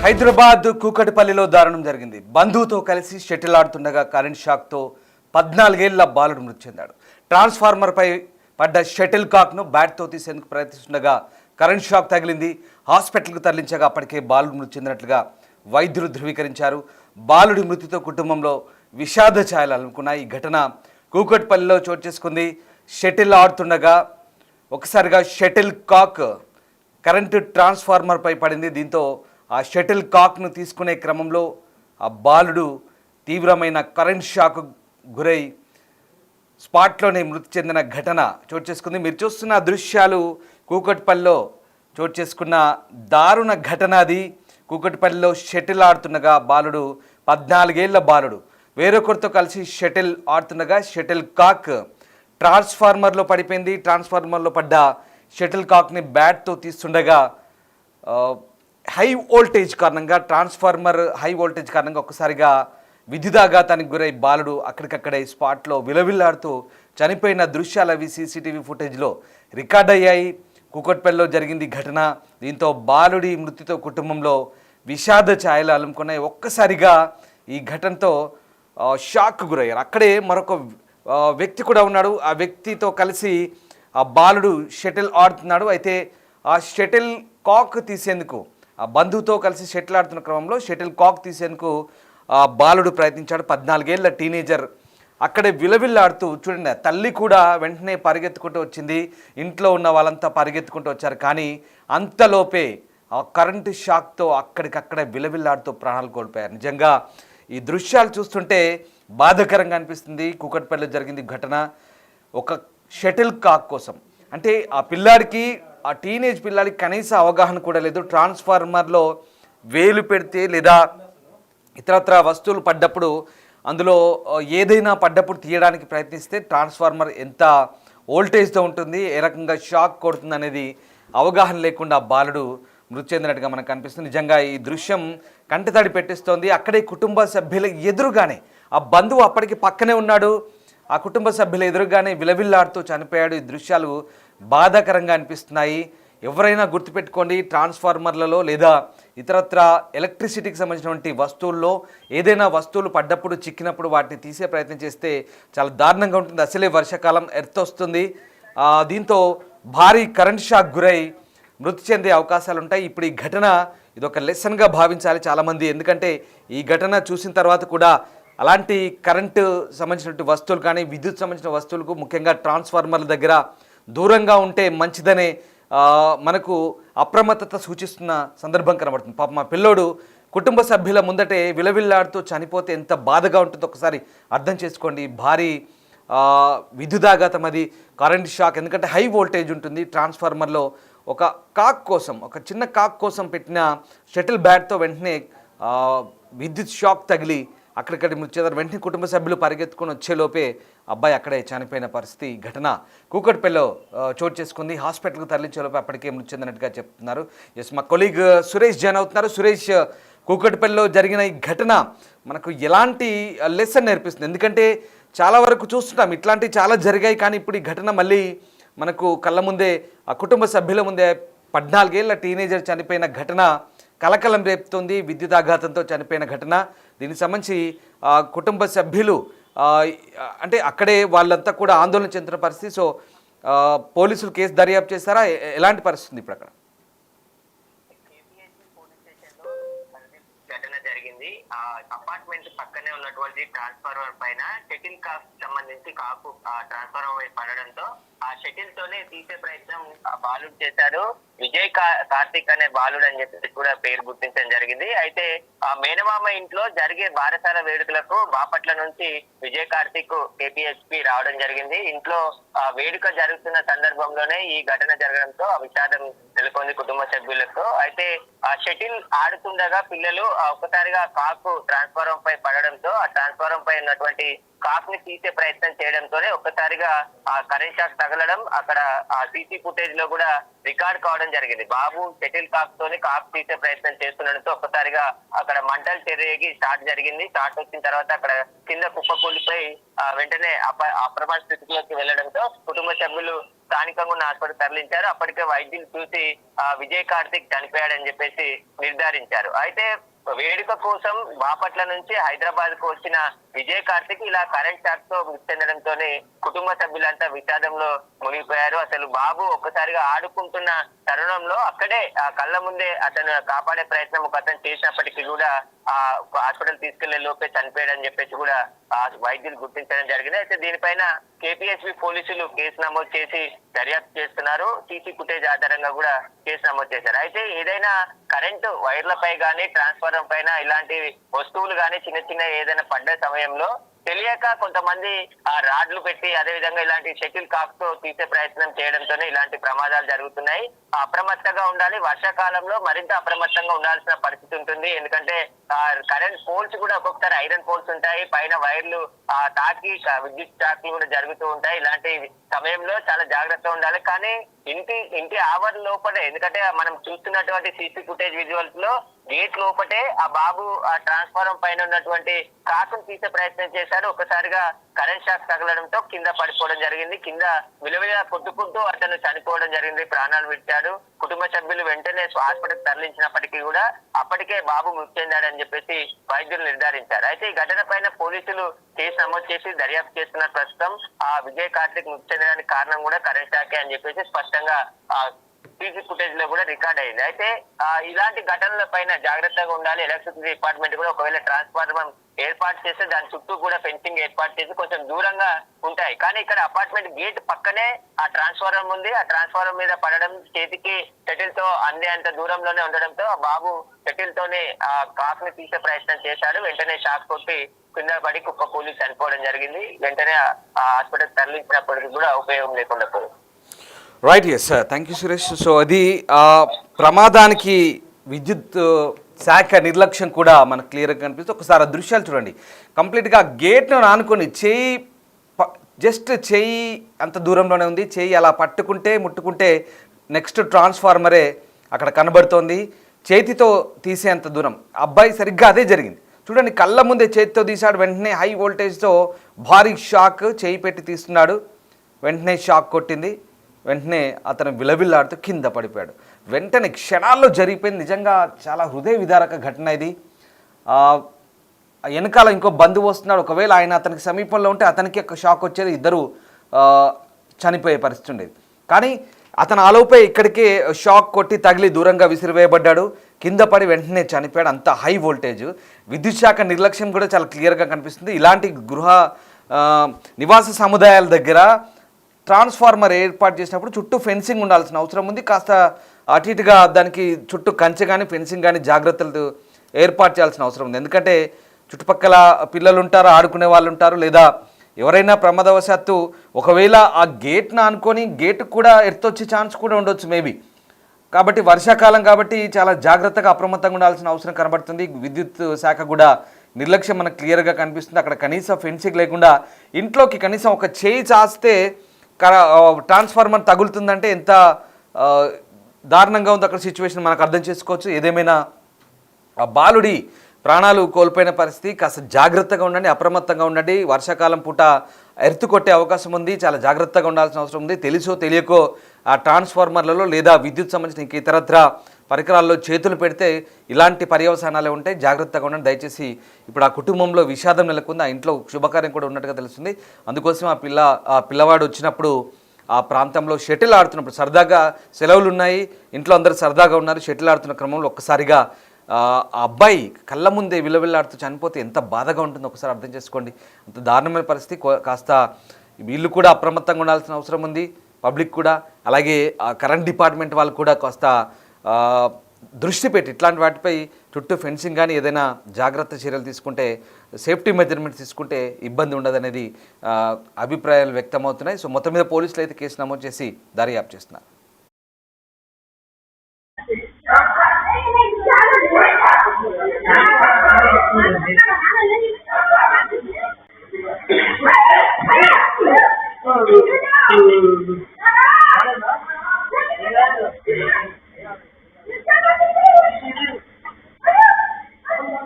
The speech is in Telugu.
హైదరాబాద్ కూకటిపల్లిలో దారుణం జరిగింది. బంధువుతో కలిసి షటిల్ ఆడుతుండగా కరెంట్ షాక్తో 14 ఏళ్ల బాలుడు మృతి చెందాడు. ట్రాన్స్ఫార్మర్పై పడ్డ షటిల్ కాక్ను బ్యాట్తో తీసేందుకు ప్రయత్నిస్తుండగా కరెంట్ షాక్ తగిలింది. హాస్పిటల్కు తరలించగా అప్పటికే బాలుడు మృతి చెందినట్లుగా వైద్యులు ధృవీకరించారు. బాలుడి మృతితో కుటుంబంలో విషాద ఛాయలు అలుముకున్నాయి. ఈ ఘటన కూకట్పల్లిలో చోటు చేసుకుంది. షటిల్ ఆడుతుండగా ఒకసారిగా షటిల్ కాక్ కరెంటు ట్రాన్స్ఫార్మర్పై పడింది. దీంతో ఆ షటిల్ కాక్ను తీసుకునే క్రమంలో ఆ బాలుడు తీవ్రమైన కరెంట్ షాక్ గురై స్పాట్లోనే మృతి చెందిన ఘటన చోటు చేసుకుంది. మీరు చూస్తున్న దృశ్యాలు కూకట్పల్లిలో చోటు చేసుకున్న దారుణ ఘటన అది. కూకట్పల్లిలో షటిల్ ఆడుతుండగా బాలుడు 14 ఏళ్ల బాలుడు వేరొకరితో కలిసి షటిల్ ఆడుతుండగా షటిల్ కాక్ ట్రాన్స్ఫార్మర్లో పడిపోయింది. ట్రాన్స్ఫార్మర్లో పడ్డ షటిల్ కాక్ని బ్యాట్తో తీస్తుండగా హై వోల్టేజ్ కారణంగా ట్రాన్స్ఫార్మర్ హై వోల్టేజ్ కారణంగా ఒక్కసారిగా విద్యుదాఘాతానికి గురై బాలుడు అక్కడికక్కడే స్పాట్లో విలవిల్లాడుతూ చనిపోయిన దృశ్యాలు అవి సీసీటీవీ ఫుటేజ్లో రికార్డ్ అయ్యాయి. కూకట్పల్లిలో జరిగింది ఘటన. దీంతో బాలుడి మృతితో కుటుంబంలో విషాద ఛాయలు అలుముకున్నాయి. ఒక్కసారిగా ఈ ఘటనతో షాక్ గురయ్యారు. అక్కడే మరొక వ్యక్తి కూడా ఉన్నాడు. ఆ వ్యక్తితో కలిసి ఆ బాలుడు షటిల్ ఆడుతున్నాడు. అయితే ఆ షటిల్ కాక్ తీసేందుకు ఆ బంధువుతో కలిసి షటిల్ ఆడుతున్న క్రమంలో షటిల్ కాక్ తీసేందుకు ఆ బాలుడు ప్రయత్నించాడు. 14 ఏళ్ల టీనేజర్ అక్కడే విలవిల్లాడుతూ చూడండి. తల్లి కూడా వెంటనే పరిగెత్తుకుంటూ వచ్చింది. ఇంట్లో ఉన్న వాళ్ళంతా పరిగెత్తుకుంటూ వచ్చారు. కానీ అంతలోపే ఆ కరెంటు షాక్తో అక్కడికక్కడే విలవిల్లాడుతూ ప్రాణాలు కోల్పోయారు. నిజంగా ఈ దృశ్యాలు చూస్తుంటే బాధాకరంగా అనిపిస్తుంది. కూకట్పల్లిలో జరిగింది ఘటన. ఒక షటిల్ కాక్ కోసం అంటే ఆ పిల్లాడికి ఆ టీనేజ్ పిల్లాడికి కనీస అవగాహన కూడా లేదు. ట్రాన్స్ఫార్మర్లో వేలు పెడితే లేదా ఇతరత్ర వస్తువులు పడ్డప్పుడు అందులో ఏదైనా పడ్డప్పుడు తీయడానికి ప్రయత్నిస్తే ట్రాన్స్ఫార్మర్ ఎంత వోల్టేజ్తో ఉంటుంది, ఏ రకంగా షాక్ కొడుతుంది అనేది అవగాహన లేకుండా బాలుడు మృతి చెందినట్టుగా మనకు కనిపిస్తుంది. నిజంగా ఈ దృశ్యం కంటితడి పెట్టిస్తోంది. అక్కడే కుటుంబ సభ్యుల ఎదురుగానే ఆ బంధువు అప్పటికి పక్కనే ఉన్నాడు. ఆ కుటుంబ సభ్యుల ఎదురుగానే విలవిల్లాడుతూ చనిపోయాడు. ఈ దృశ్యాలు బాధాకరంగా అనిపిస్తున్నాయి. ఎవరైనా గుర్తుపెట్టుకోండి, ట్రాన్స్ఫార్మర్లలో లేదా ఇతరత్ర ఎలక్ట్రిసిటీకి సంబంధించినటువంటి వస్తువుల్లో ఏదైనా వస్తువులు పడ్డప్పుడు చిక్కినప్పుడు వాటిని తీసే ప్రయత్నం చేస్తే చాలా దారుణంగా ఉంటుంది. అసలే వర్షాకాలం ఎర్త్ వస్తుంది. దీంతో భారీ కరెంట్ షాక్ గురై మృతి చెందే అవకాశాలు ఉంటాయి. ఇప్పుడు ఈ ఘటన ఇదొక లెసన్గా భావించాలి చాలామంది. ఎందుకంటే ఈ ఘటన చూసిన తర్వాత కూడా అలాంటి కరెంటు సంబంధించినటువంటి వస్తువులు కానీ విద్యుత్ సంబంధించిన వస్తువులకు ముఖ్యంగా ట్రాన్స్ఫార్మర్ల దగ్గర దూరంగా ఉంటే మంచిదనే మనకు అప్రమత్తత సూచిస్తున్న సందర్భం కనబడుతుంది. పాప మా పిల్లోడు కుటుంబ సభ్యుల ముందటే విలవిల్లాడుతూ చనిపోతే ఎంత బాధగా ఉంటుందో ఒకసారి అర్థం చేసుకోండి. భారీ విద్యుదాఘాతం, అది కరెంట్ షాక్. ఎందుకంటే హై వోల్టేజ్ ఉంటుంది. ట్రాన్స్ఫార్మర్లో ఒక కాక్ కోసం, ఒక చిన్న కాక్ కోసం పెట్టిన షటిల్ బ్యాట్తో వెంటనే విద్యుత్ షాక్ తగిలి అక్కడిక్కడ మృతి చెందారు. వెంటనే కుటుంబ సభ్యులు పరిగెత్తుకొని వచ్చేలోపే అబ్బాయి అక్కడే చనిపోయిన పరిస్థితి ఘటన కూకట్పల్లిలో చోటు చేసుకుంది. హాస్పిటల్కు తరలించేలోపే అప్పటికే మృతి చెందినట్టుగా చెప్తున్నారు. ఎస్, మా కొలీగ్ సురేష్ జాయిన్ అవుతున్నారు. సురేష్, కూకట్పల్లిలో జరిగిన ఈ ఘటన మనకు ఎలాంటి లెసన్ నేర్పిస్తుంది? ఎందుకంటే చాలా వరకు చూస్తున్నాం ఇట్లాంటివి చాలా జరిగాయి. కానీ ఇప్పుడు ఈ ఘటన మళ్ళీ మనకు కళ్ళ ముందే, ఆ కుటుంబ సభ్యుల ముందే 14 ఏళ్ల టీనేజర్ చనిపోయిన ఘటన కలకలం రేపుతుంది. విద్యుదాఘాతంతో చనిపోయిన ఘటన. దీనికి సంబంధించి కుటుంబ సభ్యులు అంటే అక్కడే వాళ్ళంతా కూడా ఆందోళన చెందుతున్న పరిస్థితి. సో పోలీసులు కేసు దర్యాప్తు చేస్తారా? ఎలాంటి పరిస్థితి ఇప్పుడు అక్కడ? ఘటన జరిగింది. ఆ అపార్ట్మెంట్ పక్కనే ఉన్నటువంటి ట్రాన్స్ఫార్మర్ పైన షటిల్ కాక్ సంబంధించి కాకు ట్రాన్స్ఫార్మర్ పై పడడంతో ఆ షటిల్ తోనే తీసే ప్రయత్నం బాలుడు చేశాడు. విజయ్ కార్తిక్ అనే బాలుడు అని చెప్పి కూడా పేరు గుర్తించడం జరిగింది. అయితే ఆ మేనమామ ఇంట్లో జరిగే బారసాల వేడుకలకు బాపట్ల నుంచి విజయ్ కార్తిక్ కేపీహెచ్పి రావడం జరిగింది. ఇంట్లో వేడుక జరుగుతున్న సందర్భంలోనే ఈ ఘటన జరగడంతో విషాదం నెలకొంది కుటుంబ సభ్యులకు. అయితే ఆ షటిల్ ఆడుతుండగా పిల్లలు ఒక్కసారిగా కాకు ట్రాన్స్ఫార్మర్ పై పడడంతో ఆ ట్రాన్స్ఫార్మర్ పై ఉన్నటువంటి కాక్ ని తీసే ప్రయత్నం చేయడంతోనే ఒక్కసారిగా ఆ కరెంట్ షాక్ తగలడం అక్కడ ఆ సీసీ ఫుటేజ్ లో కూడా రికార్డ్ కావడం జరిగింది. బాబు షటిల్ కాక్ తోని కాక్ తీసే ప్రయత్నం చేస్తుండడంతో ఒక్కసారిగా అక్కడ మంటలు చెర్రేగి షాట్ జరిగింది. షాట్ వచ్చిన తర్వాత అక్కడ కింద కుప్పకూలిపోయి వెంటనే అప్రమాద స్థితిలోకి వెళ్లడంతో కుటుంబ సభ్యులు స్థానికంగా ఉన్న హాస్పిటల్ తరలించారు. అప్పటికే వైద్యులు చూసి విజయ్ కార్తిక్ చనిపోయాడని చెప్పేసి నిర్ధారించారు. అయితే వేడుక కోసం బాపట్ల నుంచి హైదరాబాద్ కు వచ్చిన విజయ్ కార్తిక్ ఇలా కరెంట్ షాక్ తో మృతి చెందడంతోనే కుటుంబ సభ్యులంతా విషాదంలో మునిగిపోయారు. అసలు బాబు ఒక్కసారిగా ఆడుకుంటున్న తరుణంలో అక్కడే ఆ కళ్ళ ముందే అతను కాపాడే ప్రయత్నం ఒక అతను చేసినప్పటికీ కూడా ఆ హాస్పిటల్ తీసుకెళ్లే లోపే చనిపోయాడని చెప్పేసి కూడా ఆ వైద్యులు గుర్తించడం జరిగింది. అయితే దీనిపైన కేపీఎస్బీ పోలీసులు కేసు నమోదు చేసి దర్యాప్తు చేస్తున్నారు. సీసీ ఫుటేజ్ ఆధారంగా కూడా కేసు నమోదు చేశారు. అయితే ఏదైనా కరెంటు వైర్లపై గానీ ట్రాన్స్ఫార్మర్ పైన ఇలాంటి వస్తువులు గానీ చిన్న చిన్న ఏదైనా పడ్డ సమయంలో తెలియక కొంతమంది ఆ రాడ్లు పెట్టి అదే విధంగా ఇలాంటి షటిల్ కాక్ తో తీసే ప్రయత్నం చేయడంతోనే ఇలాంటి ప్రమాదాలు జరుగుతున్నాయి. అప్రమత్తంగా ఉండాలి. వర్షాకాలంలో మరింత అప్రమత్తంగా ఉండాల్సిన పరిస్థితి ఉంటుంది. ఎందుకంటే కరెంట్ పోల్స్ కూడా ఒక్కొక్కసారి ఐరన్ పోల్స్ ఉంటాయి, పైన వైర్లు తాకి విద్యుత్ షాక్లు కూడా జరుగుతూ ఉంటాయి. ఇలాంటి సమయంలో చాలా జాగ్రత్తగా ఉండాలి. కానీ ఇంటి ఆవరణ లోపలే, ఎందుకంటే మనం చూస్తున్నటువంటి సీసీ ఫుటేజ్ విజువల్స్ లో గేట్ లోపటే ఆ బాబు ఆ ట్రాన్స్ఫార్మర్ పైన ఉన్నటువంటి కాకును తీసే ప్రయత్నం చేశాడు. ఒకసారిగా కరెంట్ షాక్ తగలడంతో కింద పడిపోవడం జరిగింది. కింద విలువగా కొట్టుకుంటూ అతను చనిపోవడం జరిగింది, ప్రాణాలు విడిచాడు. కుటుంబ సభ్యులు వెంటనే హాస్పిటల్ తరలించినప్పటికీ కూడా అప్పటికే బాబు మృతి చెందాడని చెప్పేసి వైద్యులు నిర్ధారించారు. అయితే ఈ ఘటన పైన పోలీసులు కేసు నమోదు చేసి దర్యాప్తు చేస్తున్న ప్రస్తుతం ఆ విజయ్ కార్తిక్ మృతి చెందడానికి కారణం కూడా కరెంట్ షాకే అని చెప్పేసి స్పష్టంగా సీసీ ఫుటేజ్ లో కూడా రికార్డ్ అయింది. అయితే ఇలాంటి ఘటనల పైన జాగ్రత్తగా ఉండాలి. ఎలక్ట్రిసిటీ డిపార్ట్మెంట్ కూడా ఒకవేళ ట్రాన్స్ఫార్మర్ ఏర్పాటు చేస్తే దాని చుట్టూ కూడా ఫెన్సింగ్ ఏర్పాటు చేసి కొంచెం దూరంగా ఉంటాయి. కానీ ఇక్కడ అపార్ట్మెంట్ గేట్ పక్కనే ఆ ట్రాన్స్ఫార్మర్ ఉంది. ఆ ట్రాన్స్ఫార్మర్ మీద పడడం, చేతికి షటిల్ తో అందే అంత దూరంలోనే ఉండడంతో ఆ బాబు షటిల్ తోనే ఆ కాక్ ని తీసే ప్రయత్నం చేశాడు. వెంటనే షాక్ కొట్టి కింద పడి కుప్ప కూలి చనిపోవడం జరిగింది. వెంటనే ఆ హాస్పిటల్ తరలించినప్పటికీ కూడా ఉపయోగం లేకుండా పోయింది. Right, yes sir, thank you Suresh. So అది ప్రమాదానికి విద్యుత్ శాఖ నిర్లక్ష్యం కూడా మనకు క్లియర్గా కనిపిస్తుంది. ఒకసారి ఆ దృశ్యాలు చూడండి. కంప్లీట్గా గేట్ను ఆనుకొని జస్ట్ చెయ్యి అంత దూరంలోనే ఉంది. చెయ్యి అలా పట్టుకుంటే ముట్టుకుంటే నెక్స్ట్ ట్రాన్స్ఫార్మరే అక్కడ కనబడుతోంది. చేతితో తీసేంత దూరం. అబ్బాయి సరిగ్గా అదే జరిగింది. చూడండి, కళ్ళ ముందే చేతితో తీశాడు. వెంటనే హై వోల్టేజ్తో భారీ షాక్, చేయి పెట్టి తీస్తున్నాడు. వెంటనే షాక్ కొట్టింది. వెంటనే అతను విలవిల్లాడుతూ కింద పడిపోయాడు. వెంటనే క్షణాల్లో జరిగిపోయింది. నిజంగా చాలా హృదయ విదారక ఘటన ఇది. వెనకాల ఇంకో బంధువు వస్తున్నాడు. ఒకవేళ ఆయన అతనికి సమీపంలో ఉంటే అతనికి ఒక షాక్ వచ్చేది, ఇద్దరు చనిపోయే పరిస్థితి ఉండేది. కానీ అతను ఆలోపే ఇక్కడికే షాక్ కొట్టి తగిలి దూరంగా విసిరివేయబడ్డాడు. కింద పడి వెంటనే చనిపోయాడు. అంత హై వోల్టేజ్. విద్యుత్ శాఖ నిర్లక్ష్యం కూడా చాలా క్లియర్గా కనిపిస్తుంది. ఇలాంటి నివాస సముదాయాల దగ్గర ట్రాన్స్ఫార్మర్ ఏర్పాటు చేసినప్పుడు చుట్టూ ఫెన్సింగ్ ఉండాల్సిన అవసరం ఉంది. కాస్త అటు ఇటుగా దానికి చుట్టూ కంచె కానీ ఫెన్సింగ్ కానీ జాగ్రత్తలు ఏర్పాటు చేయాల్సిన అవసరం ఉంది. ఎందుకంటే చుట్టుపక్కల పిల్లలు ఉంటారు, ఆడుకునే వాళ్ళు ఉంటారు, లేదా ఎవరైనా ప్రమాదవశాత్తు ఒకవేళ ఆ గేట్ను అనుకొని గేటు కూడా ఎర్తొచ్చే ఛాన్స్ కూడా ఉండొచ్చు మేబీ. కాబట్టి వర్షాకాలం కాబట్టి చాలా జాగ్రత్తగా అప్రమత్తంగా ఉండాల్సిన అవసరం కనబడుతుంది. విద్యుత్ శాఖ కూడా నిర్లక్ష్యం మనకు క్లియర్గా కనిపిస్తుంది. అక్కడ కనీసం ఫెన్సింగ్ లేకుండా ఇంట్లోకి కనీసం ఒక చేయి చాస్తే ట్రాన్స్ఫార్మర్ తగులుతుందంటే ఎంత దారుణంగా ఉంది అక్కడ సిచ్యువేషన్ మనకు అర్థం చేసుకోవచ్చు. ఏదేమైనా ఆ బాలుడి ప్రాణాలు కోల్పోయిన పరిస్థితి. కాస్త జాగ్రత్తగా ఉండండి, అప్రమత్తంగా ఉండండి. వర్షాకాలం పూట ఎర్త్ కొట్టే అవకాశం ఉంది. చాలా జాగ్రత్తగా ఉండాల్సిన అవసరం ఉంది. తెలుసో తెలియకో ఆ ట్రాన్స్ఫార్మర్లలో లేదా విద్యుత్ సంబంధించిన ఇంక ఇతరత్ర పరికరాల్లో చేతులు పెడితే ఇలాంటి పర్యవసానాలే ఉంటాయి. జాగ్రత్తగా ఉండండి దయచేసి. ఇప్పుడు ఆ కుటుంబంలో విషాదం నెలకొంది. ఆ ఇంట్లో శుభకార్యం కూడా ఉన్నట్టుగా తెలుస్తుంది. అందుకోసం ఆ పిల్లవాడు వచ్చినప్పుడు ఆ ప్రాంతంలో షటిల్ ఆడుతున్నప్పుడు సరదాగా సెలవులు ఉన్నాయి, ఇంట్లో అందరూ సరదాగా ఉన్నారు. షటిల్ ఆడుతున్న క్రమంలో ఒక్కసారిగా ఆ అబ్బాయి కళ్ళ ముందే విలవిల్లాడుతూ చనిపోతే ఎంత బాధగా ఉంటుందో ఒకసారి అర్థం చేసుకోండి. అంత దారుణమైన పరిస్థితి. కాస్త వీళ్ళు కూడా అప్రమత్తంగా ఉండాల్సిన అవసరం ఉంది, పబ్లిక్ కూడా. అలాగే కరెంట్ డిపార్ట్మెంట్ వాళ్ళు కూడా కాస్త దృష్టి పెట్టి ఇట్లాంటి వాటిపై చుట్టూ ఫెన్సింగ్ కానీ ఏదైనా జాగ్రత్త చర్యలు తీసుకుంటే, సేఫ్టీ మెజర్మెంట్స్ తీసుకుంటే ఇబ్బంది ఉండదనేది అభిప్రాయాలు వ్యక్తమవుతున్నాయి. సో మొత్తం మీద పోలీసులు అయితే కేసు నమోదు చేసి దర్యాప్తు చేస్తున్నారు.